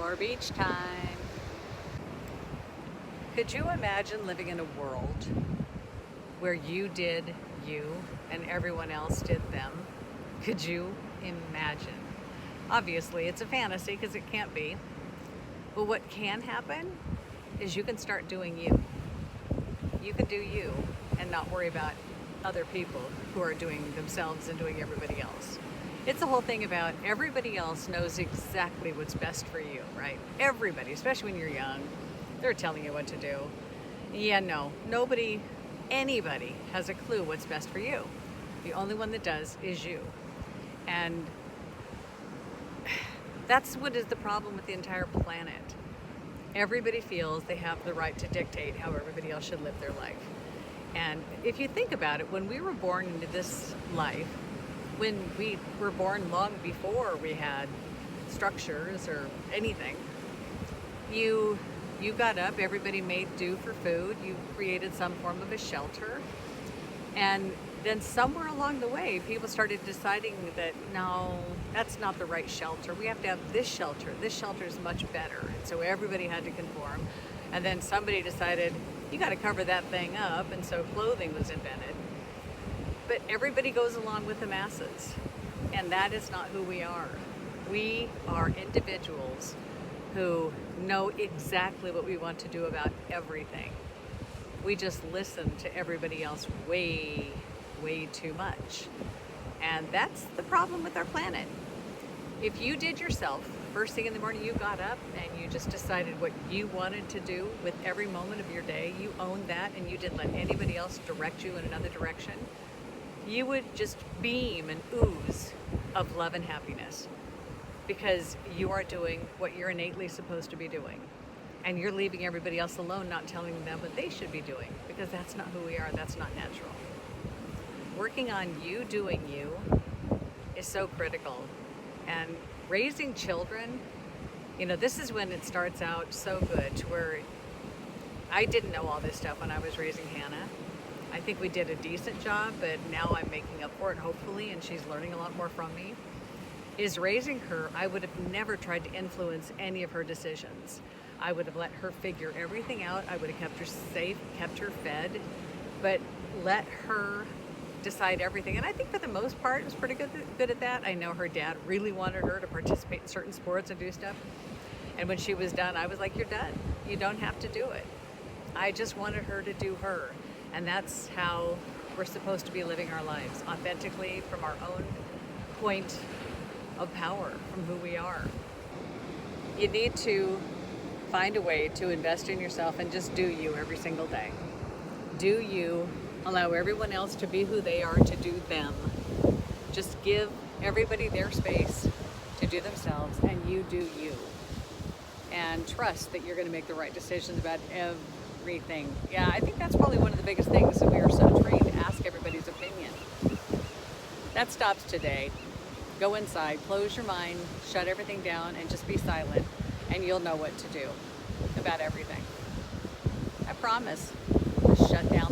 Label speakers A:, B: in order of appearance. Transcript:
A: More beach time. Could you imagine living in a world where you did you and everyone else did them? Could you imagine? Obviously, it's a fantasy because it can't be. But what can happen is you can start doing you. You can do you and not worry about other people who are doing themselves and doing everybody else. It's the whole thing about everybody else knows exactly what's best for you, right? Everybody, especially when you're young, they're telling you what to do. Yeah, no, anybody has a clue what's best for you. The only one that does is you. And that's what is the problem with the entire planet. Everybody feels they have the right to dictate how everybody else should live their life. And if you think about it, when we were born into this life, when we were born long before we had structures or anything, you got up, everybody made do for food, you created some form of a shelter, and then somewhere along the way, people started deciding that, no, that's not the right shelter. We have to have this shelter. This shelter is much better. And so everybody had to conform. And then somebody decided, you got to cover that thing up. And so clothing was invented. But everybody goes along with the masses. And that is not who we are. We are individuals who know exactly what we want to do about everything. We just listen to everybody else way too much. And that's the problem with our planet. If you did yourself, first thing in the morning you got up and you just decided what you wanted to do with every moment of your day, you owned that and you didn't let anybody else direct you in another direction, you would just beam and ooze of love and happiness because you are doing what you're innately supposed to be doing. And you're leaving everybody else alone, not telling them what they should be doing, because that's not who we are, that's not natural. Working on you doing you is so critical. And raising children, this is when it starts out so good, to where I didn't know all this stuff when I was raising Hannah. I think we did a decent job, but now I'm making up for it, hopefully, and she's learning a lot more from me. Is raising her, I would have never tried to influence any of her decisions. I would have let her figure everything out. I would have kept her safe, kept her fed, but let her decide everything. And I think for the most part, it was pretty good at that. I know her dad really wanted her to participate in certain sports and do stuff. And when she was done, I was like, you're done. You don't have to do it. I just wanted her to do her. And that's how we're supposed to be living our lives, authentically, from our own point of power, from who we are. You need to find a way to invest in yourself and just do you every single day. Do you. Allow everyone else to be who they are, to do them. Just give everybody their space to do themselves, and you do you. And trust that you're going to make the right decisions about everything. Yeah, I think that's probably one of the biggest things, that we are so trained to ask everybody's opinion. That stops today. Go inside, close your mind, shut everything down, and just be silent, and you'll know what to do about everything. I promise. Shut down